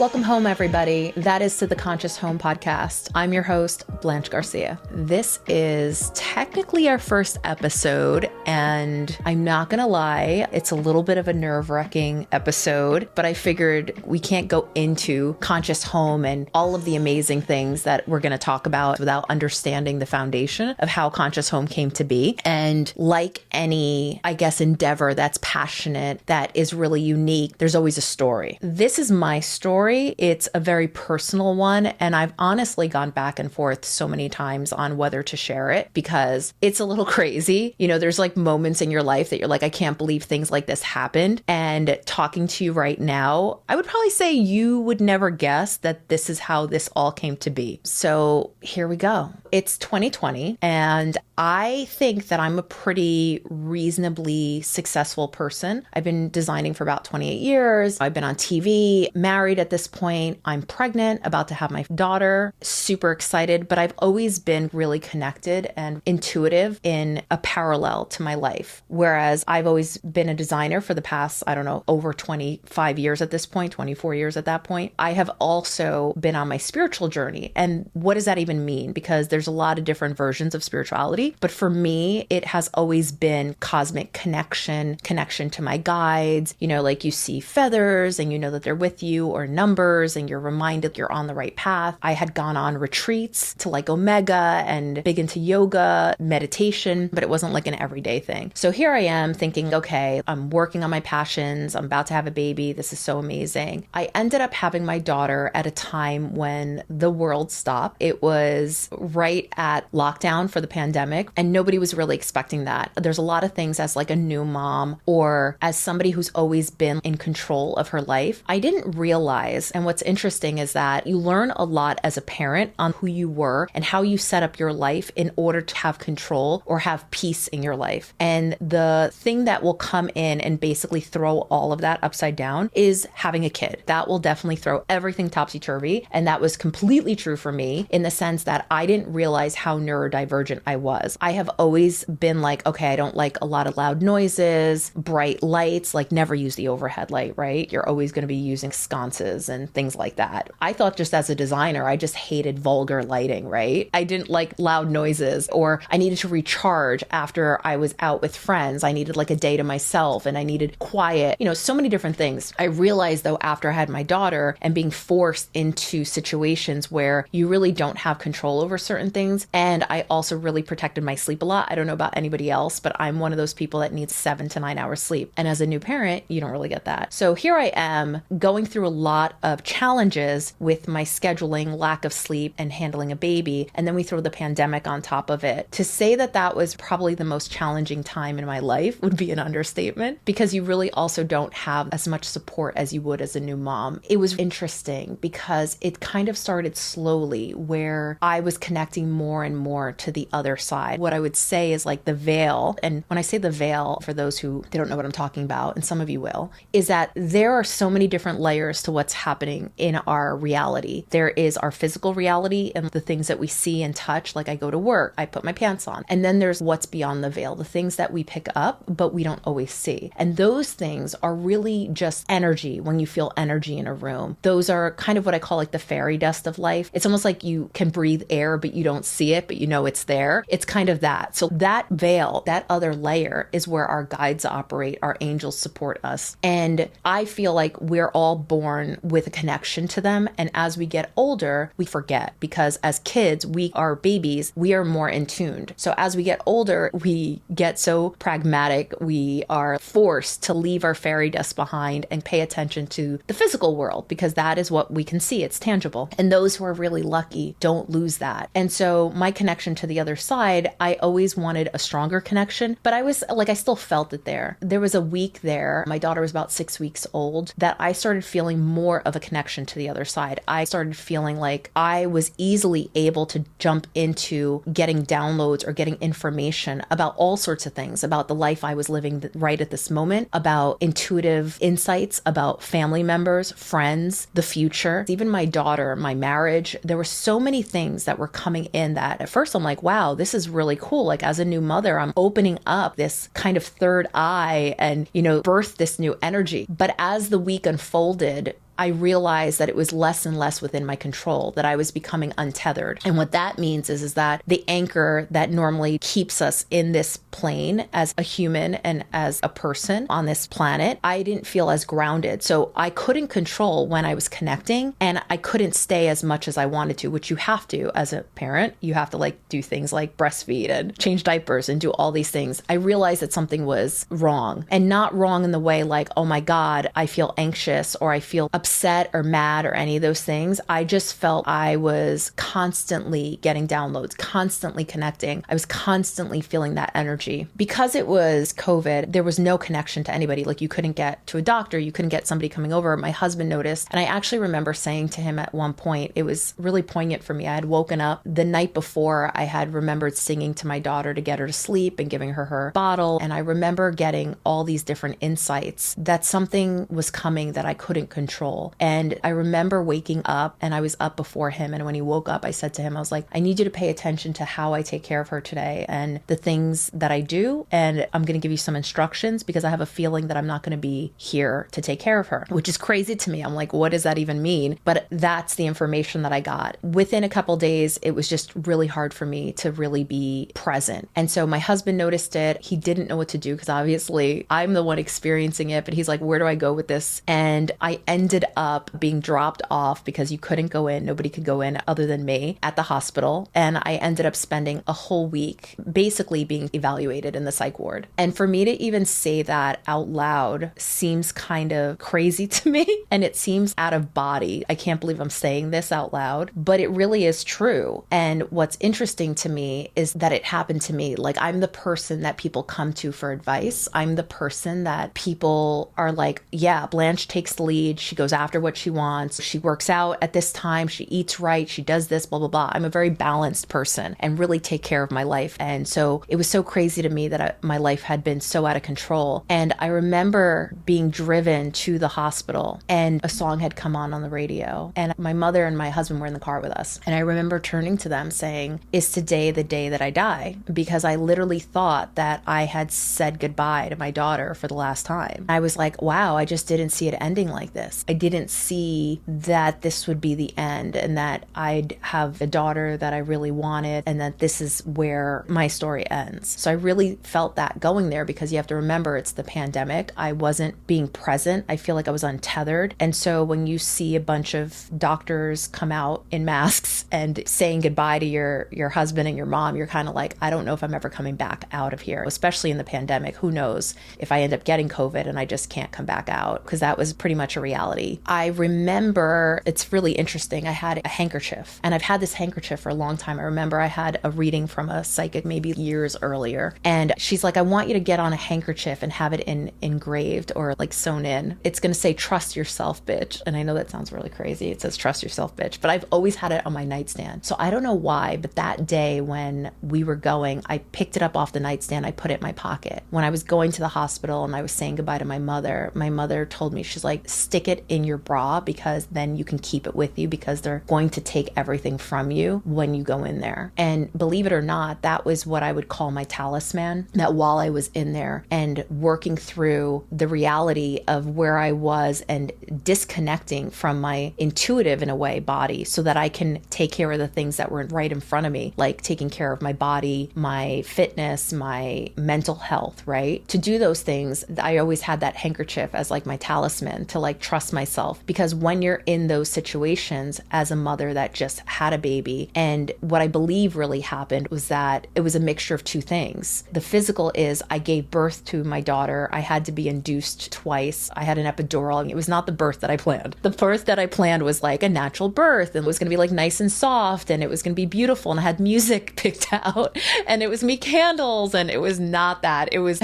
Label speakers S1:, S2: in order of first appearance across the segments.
S1: Welcome home, everybody. That is to the Conscious Home podcast. I'm your host, Blanche Garcia. This is technically our first episode, and I'm not going to lie, it's a little bit of a nerve-wracking episode, but I figured we can't go into Conscious Home and all of the amazing things that we're going to talk about without understanding the foundation of how Conscious Home came to be. And like any, endeavor that's passionate, that is really unique, there's always a story. This is my story. It's a very personal one, and I've honestly gone back and forth so many times on whether to share it because it's a little crazy. You know, there's like moments in your life that you're like, I can't believe things like this happened. And talking to you right now, I would probably say you would never guess that this is how this all came to be. So here we go. It's 2020, and I think that I'm a pretty reasonably successful person. I've been designing for about 28 years. I've been on TV, married at this point. I'm pregnant, about to have my daughter, super excited, but I've always been really connected and intuitive in a parallel to my life. Whereas I've always been a designer for the past, over 25 years at this point, 24 years at that point. I have also been on my spiritual journey. And what does that even mean? Because there's a lot of different versions of spirituality. But for me, it has always been cosmic connection to my guides. You know, like you see feathers and you know that they're with you, or numbers, and you're reminded you're on the right path. I had gone on retreats to like Omega and big into yoga, meditation, but it wasn't like an everyday thing. So here I am thinking, okay, I'm working on my passions. I'm about to have a baby. This is so amazing. I ended up having my daughter at a time when the world stopped. It was right at lockdown for the pandemic, and nobody was really expecting that. There's a lot of things as like a new mom or as somebody who's always been in control of her life, I didn't realize. And what's interesting is that you learn a lot as a parent on who you were and how you set up your life in order to have control or have peace in your life. And the thing that will come in and basically throw all of that upside down is having a kid. That will definitely throw everything topsy-turvy. And that was completely true for me in the sense that I didn't realize how neurodivergent I was. I have always been like, okay, I don't like a lot of loud noises, bright lights, like never use the overhead light, right? You're always going to be using sconces and things like that. I thought just as a designer, I just hated vulgar lighting, right? I didn't like loud noises, or I needed to recharge after I was out with friends. I needed like a day to myself, and I needed quiet, so many different things. I realized though, after I had my daughter and being forced into situations where you really don't have control over certain things. And I also really protected my sleep a lot. I don't know about anybody else, but I'm one of those people that needs 7 to 9 hours sleep. And as a new parent, you don't really get that. So here I am going through a lot of challenges with my scheduling, lack of sleep, and handling a baby. And then we throw the pandemic on top of it. To say that that was probably the most challenging time in my life would be an understatement, because you really also don't have as much support as you would as a new mom. It was interesting because it kind of started slowly, where I was connecting more and more to the other side. What I would say is like the veil. And when I say the veil, for those who they don't know what I'm talking about, and some of you will, is that there are so many different layers to what's happening in our reality. There is our physical reality and the things that we see and touch, like I go to work, I put my pants on. And then there's what's beyond the veil, the things that we pick up, but we don't always see. And those things are really just energy. When you feel energy in a room, those are kind of what I call like the fairy dust of life. It's almost like you can breathe air, but you don't see it, but you know it's there. It's kind of that. So that veil, that other layer, is where our guides operate, our angels support us. And I feel like we're all born with a connection to them. And as we get older, we forget, because as kids, we are babies, we are more in tuned. So as we get older, we get so pragmatic, we are forced to leave our fairy dust behind and pay attention to the physical world, because that is what we can see. It's tangible. And those who are really lucky don't lose that. And so my connection to the other side, I always wanted a stronger connection, but I still felt it there. There was a week there, my daughter was about 6 weeks old, that I started feeling more of a connection to the other side. I started feeling like I was easily able to jump into getting downloads or getting information about all sorts of things, about the life I was living right at this moment, about intuitive insights, about family members, friends, the future, even my daughter, my marriage. There were so many things that were coming in that at first I'm like, wow, this is really cool. Like as a new mother, I'm opening up this kind of third eye and, birth this new energy. But as the week unfolded, I realized that it was less and less within my control, that I was becoming untethered. And what that means is that the anchor that normally keeps us in this plane as a human and as a person on this planet, I didn't feel as grounded. So I couldn't control when I was connecting, and I couldn't stay as much as I wanted to, which you have to as a parent. You have to like do things like breastfeed and change diapers and do all these things. I realized that something was wrong, and not wrong in the way like, oh my God, I feel anxious or I feel upset or mad or any of those things. I just felt I was constantly getting downloads, constantly connecting. I was constantly feeling that energy. Because it was COVID, there was no connection to anybody. Like you couldn't get to a doctor, you couldn't get somebody coming over. My husband noticed, and I actually remember saying to him at one point, it was really poignant for me. I had woken up the night before. I had remembered singing to my daughter to get her to sleep and giving her bottle. And I remember getting all these different insights that something was coming that I couldn't control. And I remember waking up, and I was up before him. And when he woke up, I said to him, I was like, I need you to pay attention to how I take care of her today and the things that I do. And I'm going to give you some instructions because I have a feeling that I'm not going to be here to take care of her, which is crazy to me. I'm like, what does that even mean? But that's the information that I got. Within a couple days, it was just really hard for me to really be present. And so my husband noticed it. He didn't know what to do because obviously I'm the one experiencing it, but he's like, where do I go with this? And I ended up being dropped off because you couldn't go in. Nobody could go in other than me at the hospital. And I ended up spending a whole week basically being evaluated in the psych ward. And for me to even say that out loud seems kind of crazy to me. And it seems out of body. I can't believe I'm saying this out loud, but it really is true. And what's interesting to me is that it happened to me. Like I'm the person that people come to for advice. I'm the person that people are like, yeah, Blanche takes the lead. She goes after what she wants. She works out at this time. She eats right. She does this, blah, blah, blah. I'm a very balanced person and really take care of my life. And so it was so crazy to me that my life had been so out of control. And I remember being driven to the hospital and a song had come on the radio. And my mother and my husband were in the car with us. And I remember turning to them saying, is today the day that I die? Because I literally thought that I had said goodbye to my daughter for the last time. I was like, wow, I just didn't see it ending like this. I didn't see that this would be the end and that I'd have a daughter that I really wanted and that this is where my story ends. So I really felt that going there because you have to remember it's the pandemic. I wasn't being present. I feel like I was untethered. And so when you see a bunch of doctors come out in masks and saying goodbye to your husband and your mom, you're kind of like, I don't know if I'm ever coming back out of here, especially in the pandemic. Who knows if I end up getting COVID and I just can't come back out, because that was pretty much a reality. I remember, it's really interesting, I had a handkerchief, and I've had this handkerchief for a long time. I remember I had a reading from a psychic maybe years earlier, and she's like, I want you to get on a handkerchief and have it engraved or like sewn in. It's going to say, trust yourself, bitch. And I know that sounds really crazy. It says, trust yourself, bitch. But I've always had it on my nightstand. So I don't know why, but that day when we were going, I picked it up off the nightstand. I put it in my pocket. When I was going to the hospital and I was saying goodbye to my mother told me, she's like, stick it in your bra because then you can keep it with you because they're going to take everything from you when you go in there. And believe it or not, that was what I would call my talisman, that while I was in there and working through the reality of where I was and disconnecting from my intuitive, in a way, body so that I can take care of the things that were right in front of me, like taking care of my body, my fitness, my mental health, right? To do those things, I always had that handkerchief as like my talisman to like trust myself, because when you're in those situations as a mother that just had a baby, and what I believe really happened was that it was a mixture of two things. The physical is I gave birth to my daughter. I had to be induced twice. I had an epidural. It was not the birth that I planned. The birth that I planned was like a natural birth, and it was going to be like nice and soft, and it was going to be beautiful, and I had music picked out, and it was me candles, and it was not that. It was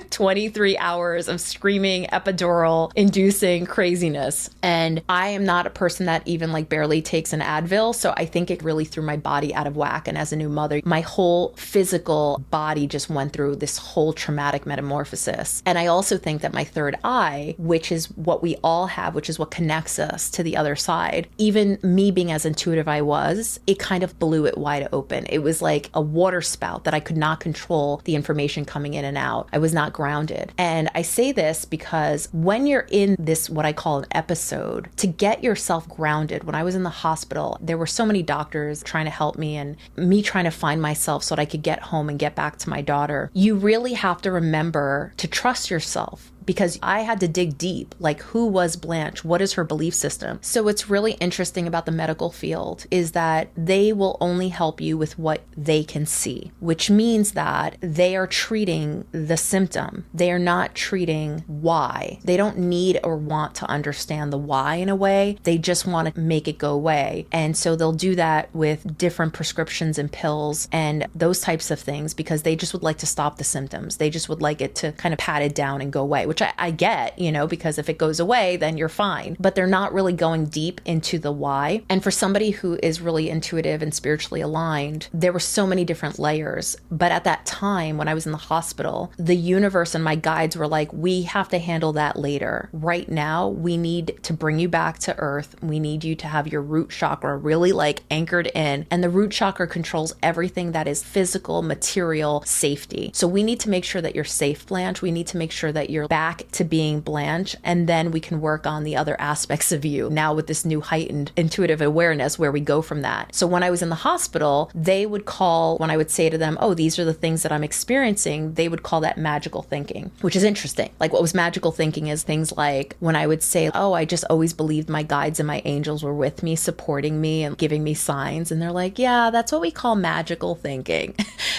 S1: 23 hours of screaming, epidural, inducing craziness. And I am not a person that even like barely takes an Advil, so I think it really threw my body out of whack. And as a new mother, my whole physical body just went through this whole traumatic metamorphosis. And I also think that my third eye, which is what we all have, which is what connects us to the other side, even me being as intuitive I was, it kind of blew it wide open. It was like a water spout that I could not control the information coming in and out. I was not grounded. And I say this because when you're in this, what I call an episode to get yourself grounded. When I was in the hospital, there were so many doctors trying to help me and me trying to find myself so that I could get home and get back to my daughter. You really have to remember to trust yourself, because I had to dig deep, like, who was Blanche? What is her belief system? So what's really interesting about the medical field is that they will only help you with what they can see, which means that they are treating the symptom. They are not treating why. They don't need or want to understand the why in a way. They just want to make it go away. And so they'll do that with different prescriptions and pills and those types of things, because they just would like to stop the symptoms. They just would like it to kind of pat it down and go away, which I get, because if it goes away, then you're fine. But they're not really going deep into the why. And for somebody who is really intuitive and spiritually aligned, there were so many different layers. But at that time, when I was in the hospital, the universe and my guides were like, we have to handle that later. Right now, we need to bring you back to earth. We need you to have your root chakra really like anchored in. And the root chakra controls everything that is physical, material, safety. So we need to make sure that you're safe, Blanche. We need to make sure that you're back to being Blanche, and then we can work on the other aspects of you now with this new heightened intuitive awareness where we go from that. So when I was in the hospital, they would call, when I would say to them, oh, these are the things that I'm experiencing, they would call that magical thinking, which is interesting. Like, what was magical thinking is things like when I would say, oh, I just always believed my guides and my angels were with me, supporting me and giving me signs. And they're like, yeah, that's what we call magical thinking.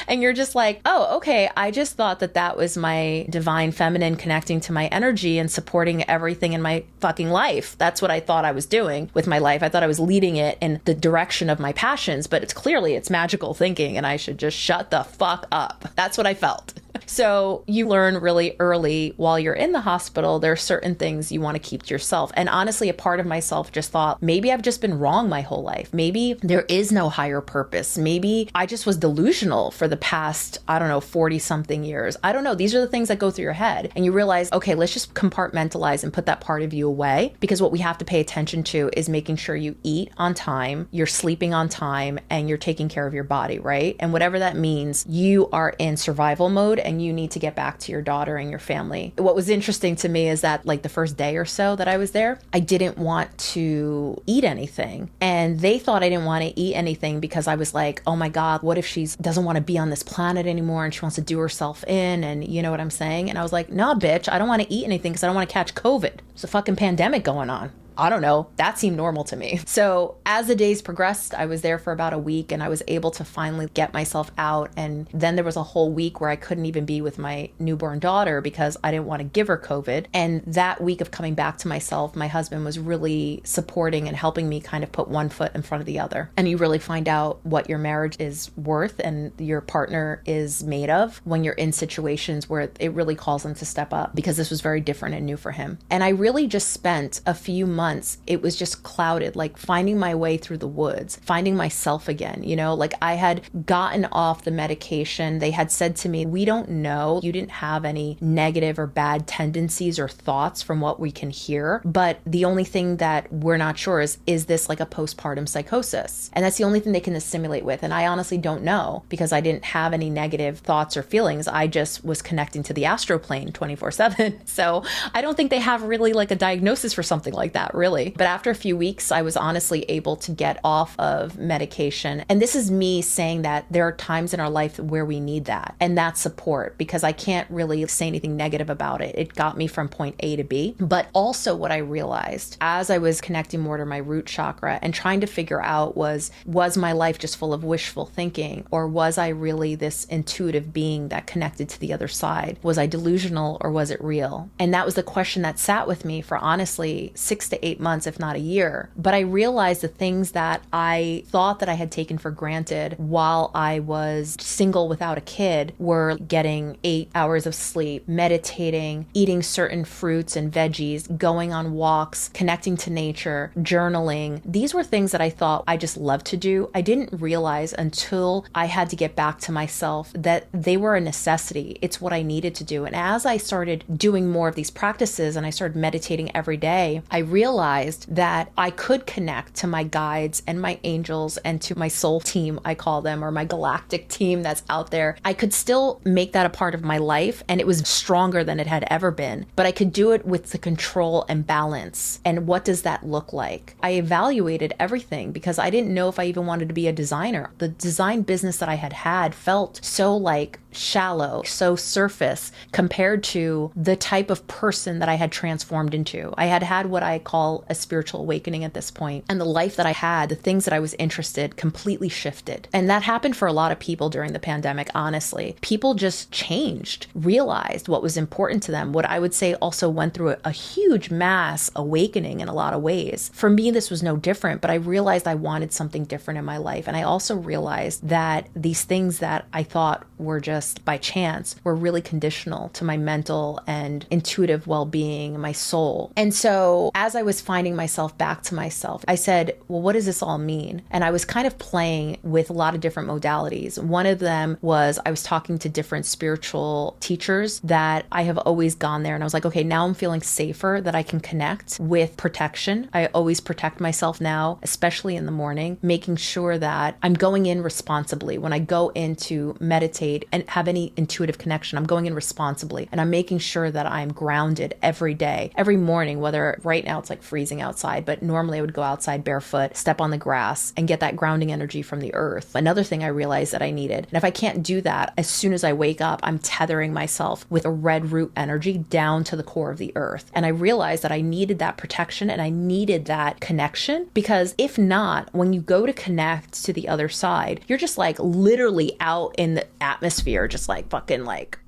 S1: And you're just like, oh, okay, I just thought that that was my divine feminine connecting to my energy and supporting everything in my fucking life. That's what I thought I was doing with my life. I thought I was leading it in the direction of my passions, but it's magical thinking and I should just shut the fuck up. That's what I felt. So you learn really early while you're in the hospital, there are certain things you want to keep to yourself. And honestly, a part of myself just thought, maybe I've just been wrong my whole life. Maybe there is no higher purpose. Maybe I just was delusional for the past, 40 something years. I don't know. These are the things that go through your head. And you realize, okay, let's just compartmentalize and put that part of you away, because what we have to pay attention to is making sure you eat on time, you're sleeping on time, and you're taking care of your body, right? And whatever that means, you are in survival mode and you need to get back to your daughter and your family. What was interesting to me is that like the first day or so that I was there, I didn't want to eat anything. And they thought I didn't want to eat anything because I was like, oh my God, what if she doesn't want to be on this planet anymore and she wants to do herself in? And you know what I'm saying? And I was like, nah, bitch, I don't want to eat anything because I don't want to catch COVID. There's a fucking pandemic going on. I don't know. That seemed normal to me. So as the days progressed, I was there for about a week and I was able to finally get myself out. And then there was a whole week where I couldn't even be with my newborn daughter because I didn't want to give her COVID. And that week of coming back to myself, my husband was really supporting and helping me kind of put one foot in front of the other. And you really find out what your marriage is worth and your partner is made of when you're in situations where it really calls them to step up, because this was very different and new for him. And I really just spent a few months, it was just clouded, like finding my way through the woods, finding myself again, like I had gotten off the medication. They had said to me, we don't know, you didn't have any negative or bad tendencies or thoughts from what we can hear. But the only thing that we're not sure is this like a postpartum psychosis? And that's the only thing they can assimilate with. And I honestly don't know, because I didn't have any negative thoughts or feelings. I just was connecting to the astral plane 24/7. So I don't think they have really like a diagnosis for something like that, really. But after a few weeks, I was honestly able to get off of medication. And this is me saying that there are times in our life where we need that, and that's support, because I can't really say anything negative about it. It got me from point A to B. But also what I realized as I was connecting more to my root chakra and trying to figure out was my life just full of wishful thinking, or was I really this intuitive being that connected to the other side? Was I delusional or was it real? And that was the question that sat with me for honestly 6 to 8 months, if not a year. But I realized the things that I thought that I had taken for granted while I was single without a kid were getting 8 hours of sleep, meditating, eating certain fruits and veggies, going on walks, connecting to nature, journaling. These were things that I thought I just loved to do. I didn't realize until I had to get back to myself that they were a necessity. It's what I needed to do. And as I started doing more of these practices and I started meditating every day, I realized realized that I could connect to my guides and my angels and to my soul team, I call them, or my galactic team that's out there. I could still make that a part of my life, and it was stronger than it had ever been, but I could do it with the control and balance. And what does that look like? I evaluated everything because I didn't know if I even wanted to be a designer. The design business that I had felt so like shallow, so surface compared to the type of person that I had transformed into. I had what I call a spiritual awakening at this point, and the life that I had, the things that I was interested, completely shifted. And that happened for a lot of people during the pandemic, honestly. People just changed, realized what was important to them. What I would say also went through a huge mass awakening in a lot of ways. For me, this was no different, but I realized I wanted something different in my life. And I also realized that these things that I thought were just by chance were really conditional to my mental and intuitive well-being, my soul. And so as I was finding myself back to myself, I said, well, what does this all mean? And I was kind of playing with a lot of different modalities. One of them was I was talking to different spiritual teachers that I have always gone there. And I was like, okay, now I'm feeling safer that I can connect with protection. I always protect myself now, especially in the morning, making sure that I'm going in responsibly. When I go in to meditate and have any intuitive connection, I'm going in responsibly, and I'm making sure that I'm grounded every day, every morning, whether right now it's like freezing outside, but normally I would go outside barefoot, step on the grass, and get that grounding energy from the earth. Another thing I realized that I needed. And if I can't do that, as soon as I wake up, I'm tethering myself with a red root energy down to the core of the earth. And I realized that I needed that protection and I needed that connection, because if not, when you go to connect to the other side, you're just like literally out in the atmosphere, just like fucking like,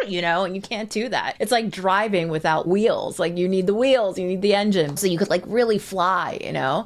S1: and you can't do that. It's like driving without wheels. Like you need the wheels, you need the engine so you could like really fly,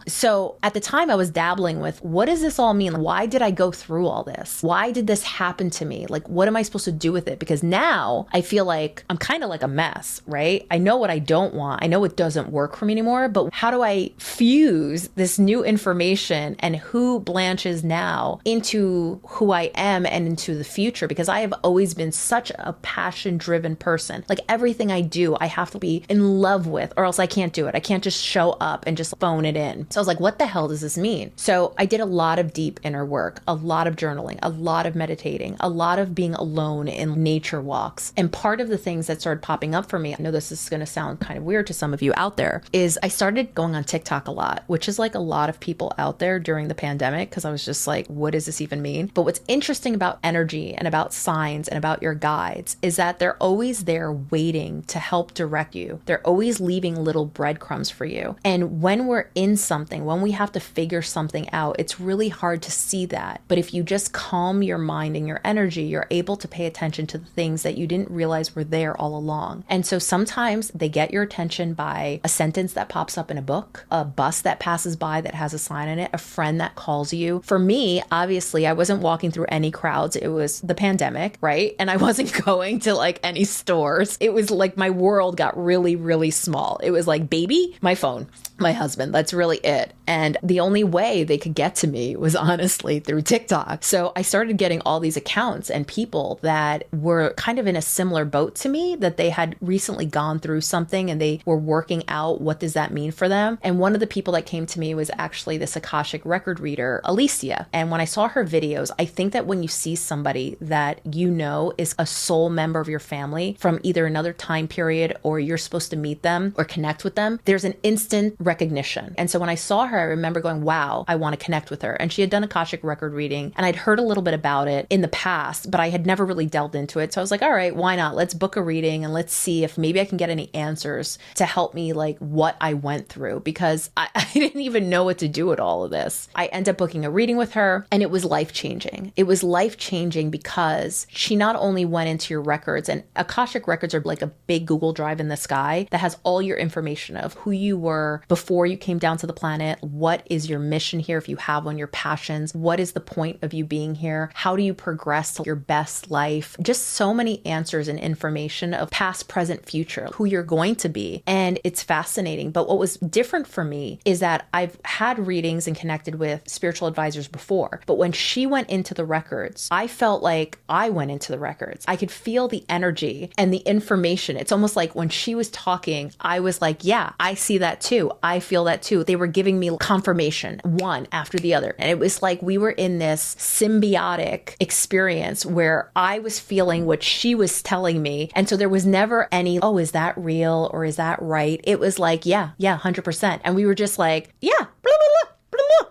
S1: So at the time I was dabbling with, what does this all mean? Why did I go through all this? Why did this happen to me? Like, what am I supposed to do with it? Because now I feel like I'm kind of like a mess, right? I know what I don't want. I know it doesn't work for me anymore, but how do I fuse this new information and who Blanche is now into who I am and into the future? Because I have always been such a passion-driven person. Like everything I do, I have to be in love with, or else I can't do it. I can't just show up and just phone it in. So I was like, what the hell does this mean? So I did a lot of deep inner work, a lot of journaling, a lot of meditating, a lot of being alone in nature walks. And part of the things that started popping up for me, I know this is going to sound kind of weird to some of you out there, is I started going on TikTok a lot, which is like a lot of people out there during the pandemic, because I was just like, what does this even mean? But what's interesting about energy and about signs and about your guides is that they're always there waiting to help direct you. They're always leaving little breadcrumbs for you. And when we're in something, when we have to figure something out, it's really hard to see that. But if you just calm your mind and your energy, you're able to pay attention to the things that you didn't realize were there all along. And so sometimes they get your attention by a sentence that pops up in a book, a bus that passes by that has a sign in it, a friend that calls you. For me, obviously, I wasn't walking through any crowds. It was the pandemic, right? And I wasn't going to like any stores. It was like my world got really, really small. It was like, baby, my phone, my husband, that's really it. And the only way they could get to me was honestly through TikTok. So I started getting all these accounts and people that were kind of in a similar boat to me, that they had recently gone through something and they were working out what does that mean for them. And one of the people that came to me was actually this Akashic record reader, Alicia. And when I saw her videos, I think that when you see somebody that is a soul member of your family from either another time period, or you're supposed to meet them or connect with them, there's an instant recognition. And so when I saw her, I remember going, wow, I want to connect with her. And she had done Akashic record reading, and I'd heard a little bit about it in the past, but I had never really delved into it. So I was like, all right, why not? Let's book a reading and let's see if maybe I can get any answers to help me like what I went through, because I didn't even know what to do with all of this. I ended up booking a reading with her, and it was life-changing. It was life-changing because she not only went into your records, and Akashic records are like a big Google Drive in the sky that has all your information of who you were before you came down to the planet. What is your mission here? If you have one, your passions, what is the point of you being here? How do you progress to your best life? Just so many answers and information of past, present, future, who you're going to be. And it's fascinating. But what was different for me is that I've had readings and connected with spiritual advisors before. But when she went into the records, I felt like I went into the records. I could feel feel the energy and the information. It's almost like when she was talking, I was like, yeah, I see that too. I feel that too. They were giving me confirmation, one after the other. And it was like we were in this symbiotic experience where I was feeling what she was telling me. And so there was never any, oh, is that real or is that right? It was like, yeah, 100%. And we were just like, yeah, blah, blah, blah, blah, blah.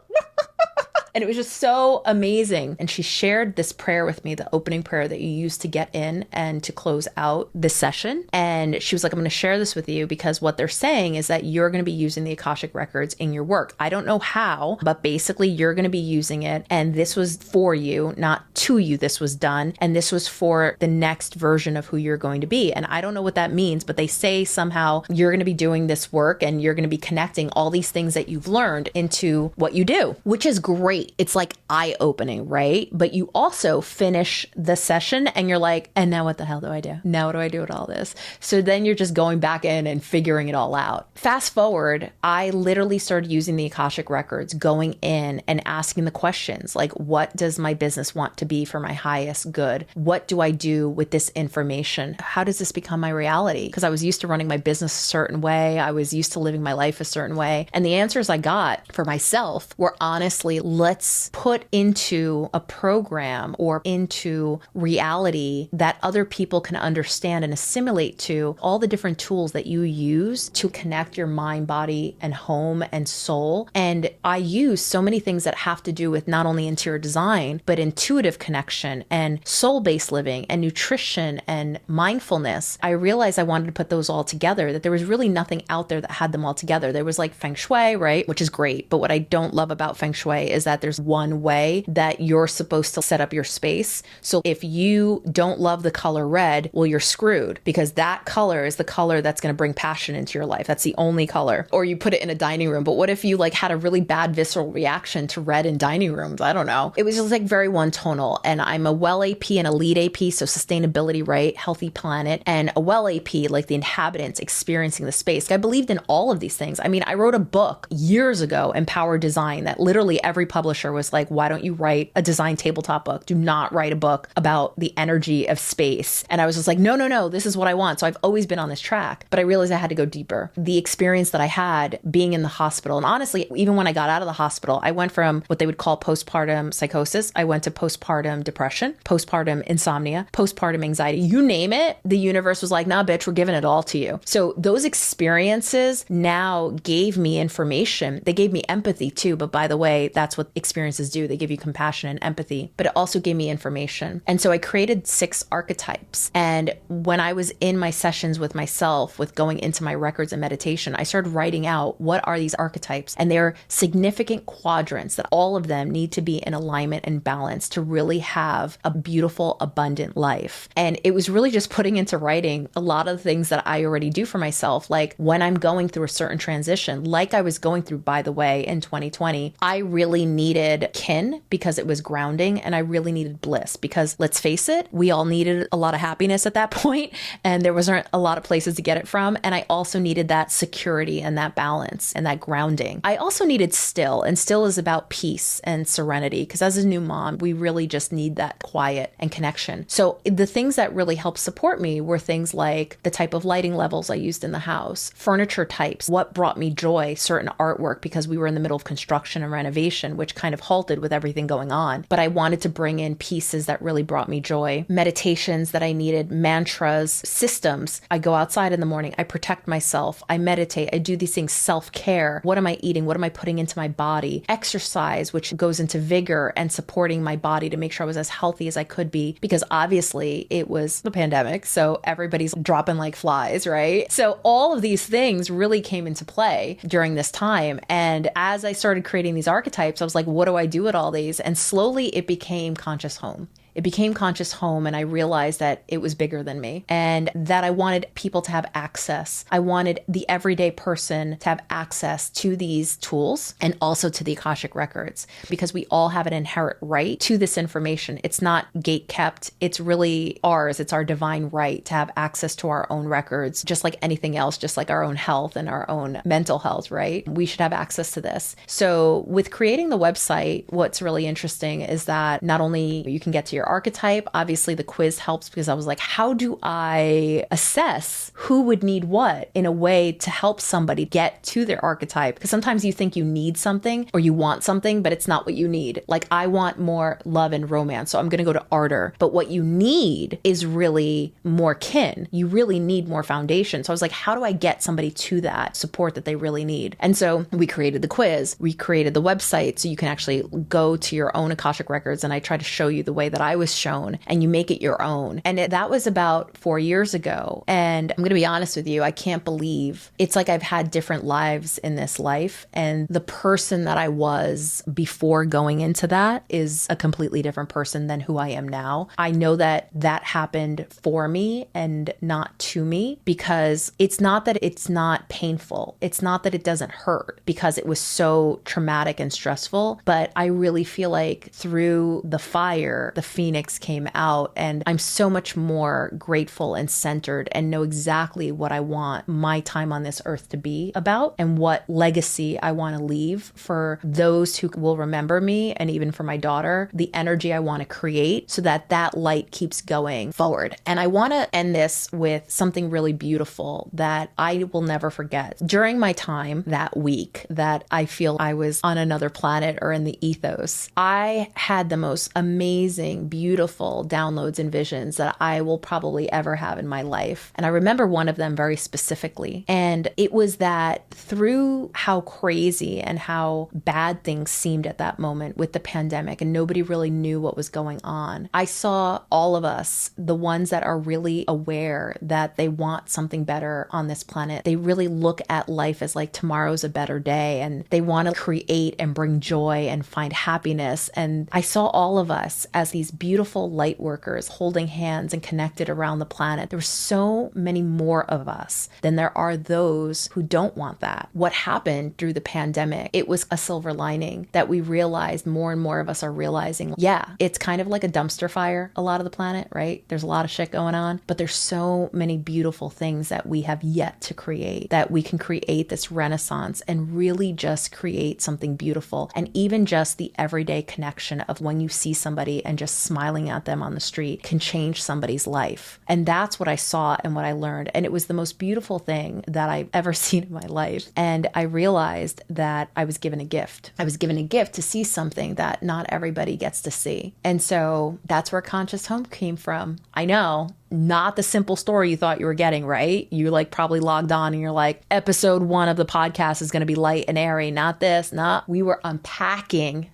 S1: And it was just so amazing. And she shared this prayer with me, the opening prayer that you use to get in and to close out this session. And she was like, I'm going to share this with you because what they're saying is that you're going to be using the Akashic Records in your work. I don't know how, but basically you're going to be using it. And this was for you, not to you. This was done. And this was for the next version of who you're going to be. And I don't know what that means, but they say somehow you're going to be doing this work and you're going to be connecting all these things that you've learned into what you do, which is great. It's like eye-opening, right? But you also finish the session and you're like, and now what the hell do I do? Now what do I do with all this? So then you're just going back in and figuring it all out. Fast forward, I literally started using the Akashic Records, going in and asking the questions like, what does my business want to be for my highest good? What do I do with this information? How does this become my reality? Because I was used to running my business a certain way. I was used to living my life a certain way. And the answers I got for myself were honestly, let's put into a program or into reality that other people can understand and assimilate to all the different tools that you use to connect your mind, body, and home and soul. And I use so many things that have to do with not only interior design, but intuitive connection and soul-based living and nutrition and mindfulness. I realized I wanted to put those all together, that there was really nothing out there that had them all together. There was like feng shui, right? Which is great. But what I don't love about feng shui is that there's one way that you're supposed to set up your space. So if you don't love the color red, well, you're screwed because that color is the color that's going to bring passion into your life. That's the only color. Or you put it in a dining room. But what if you like had a really bad visceral reaction to red in dining rooms? I don't know. It was just like very one tonal. And I'm a well AP and a lead AP. So sustainability, right? Healthy planet, and a well AP, like the inhabitants experiencing the space. I believed in all of these things. I mean, I wrote a book years ago, Empower Design, that literally every publisher was like, why don't you write a design tabletop book? Do not write a book about the energy of space. And I was just like, no, this is what I want. So I've always been on this track, but I realized I had to go deeper. The experience that I had being in the hospital, and honestly, even when I got out of the hospital, I went from what they would call postpartum psychosis. I went to postpartum depression, postpartum insomnia, postpartum anxiety, you name it. The universe was like, nah, bitch, we're giving it all to you. So those experiences now gave me information. They gave me empathy too. But by the way, that's what experiences do. They give you compassion and empathy, but it also gave me information. And so I created 6 archetypes. And when I was in my sessions with myself, with going into my records and meditation, I started writing out what are these archetypes, and they're significant quadrants that all of them need to be in alignment and balance to really have a beautiful, abundant life. And it was really just putting into writing a lot of the things that I already do for myself. Like when I'm going through a certain transition, like I was going through, by the way, in 2020, I really needed kin because it was grounding, and I really needed bliss because, let's face it, we all needed a lot of happiness at that point, and there wasn't a lot of places to get it from. And I also needed that security and that balance and that grounding. I also needed still, and still is about peace and serenity, because as a new mom, we really just need that quiet and connection. So the things that really helped support me were things like the type of lighting levels I used in the house, furniture types, what brought me joy, certain artwork, because we were in the middle of construction and renovation, which kind of halted with everything going on. But I wanted to bring in pieces that really brought me joy, meditations that I needed, mantras, systems. I go outside in the morning, I protect myself, I meditate, I do these things, self-care. What am I eating? What am I putting into my body? Exercise, which goes into vigor and supporting my body to make sure I was as healthy as I could be, because obviously it was the pandemic, so everybody's dropping like flies, right? So all of these things really came into play during this time. And as I started creating these archetypes, I was like, what do I do with all these? And slowly it became conscious home. It became conscious home, and I realized that it was bigger than me and that I wanted people to have access. I wanted the everyday person to have access to these tools and also to the Akashic Records, because we all have an inherent right to this information. It's not gate kept. It's really ours. It's our divine right to have access to our own records, just like anything else, just like our own health and our own mental health, right? We should have access to this. So with creating the website, what's really interesting is that not only you can get to your archetype. Obviously the quiz helps because I was like, how do I assess who would need what in a way to help somebody get to their archetype? Because sometimes you think you need something or you want something, but it's not what you need. Like, I want more love and romance, so I'm going to go to Ardor. But what you need is really more kin. You really need more foundation. So I was like, how do I get somebody to that support that they really need? And so we created the quiz, we created the website so you can actually go to your own Akashic Records, and I try to show you the way that I was shown, and you make it your own. And that was about 4 years ago. And I'm going to be honest with you, I can't believe it's like I've had different lives in this life, and the person that I was before going into that is a completely different person than who I am now. I know that that happened for me and not to me, because it's not that it's not painful. It's not that it doesn't hurt because it was so traumatic and stressful, but I really feel like through the fire, the phoenix came out, and I'm so much more grateful and centered and know exactly what I want my time on this earth to be about and what legacy I want to leave for those who will remember me, and even for my daughter, the energy I want to create so that that light keeps going forward. And I want to end this with something really beautiful that I will never forget. During my time that week that I feel I was on another planet or in the ethos, I had the most amazing, beautiful downloads and visions that I will probably ever have in my life. And I remember one of them very specifically. And it was that through how crazy and how bad things seemed at that moment with the pandemic, and nobody really knew what was going on, I saw all of us, the ones that are really aware that they want something better on this planet. They really look at life as like tomorrow's a better day, and they want to create and bring joy and find happiness. And I saw all of us as these beautiful light workers holding hands and connected around the planet. There were so many more of us than there are those who don't want that. What happened through the pandemic, it was a silver lining that we realized, more and more of us are realizing, yeah, it's kind of like a dumpster fire, a lot of the planet, right? There's a lot of shit going on, but there's so many beautiful things that we have yet to create, that we can create this renaissance and really just create something beautiful. And even just the everyday connection of when you see somebody and just smiling at them on the street can change somebody's life. And that's what I saw and what I learned. And it was the most beautiful thing that I've ever seen in my life. And I realized that I was given a gift. I was given a gift to see something that not everybody gets to see. And so that's where Conscious Home came from. I know, not the simple story you thought you were getting, right? You like probably logged on and you're like, episode 1 of the podcast is going to be light and airy. Not this, we were unpacking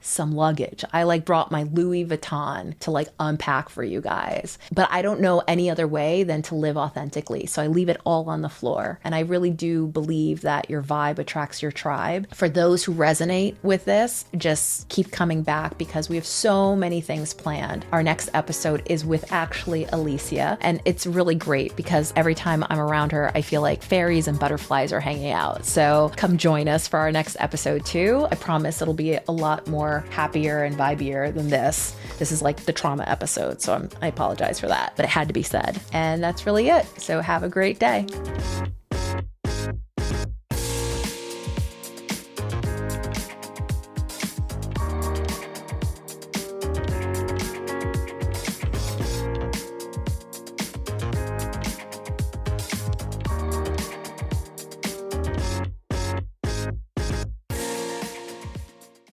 S1: some luggage. I like brought my Louis Vuitton to like unpack for you guys, but I don't know any other way than to live authentically. So I leave it all on the floor. And I really do believe that your vibe attracts your tribe. For those who resonate with this, just keep coming back because we have so many things planned. Our next episode is with actually Alicia, and it's really great because every time I'm around her, I feel like fairies and butterflies are hanging out. So come join us for our next episode too. I promise it'll be a lot more happier and vibier than this. This is like the trauma episode, so I apologize for that, but it had to be said. And that's really it. So have a great day.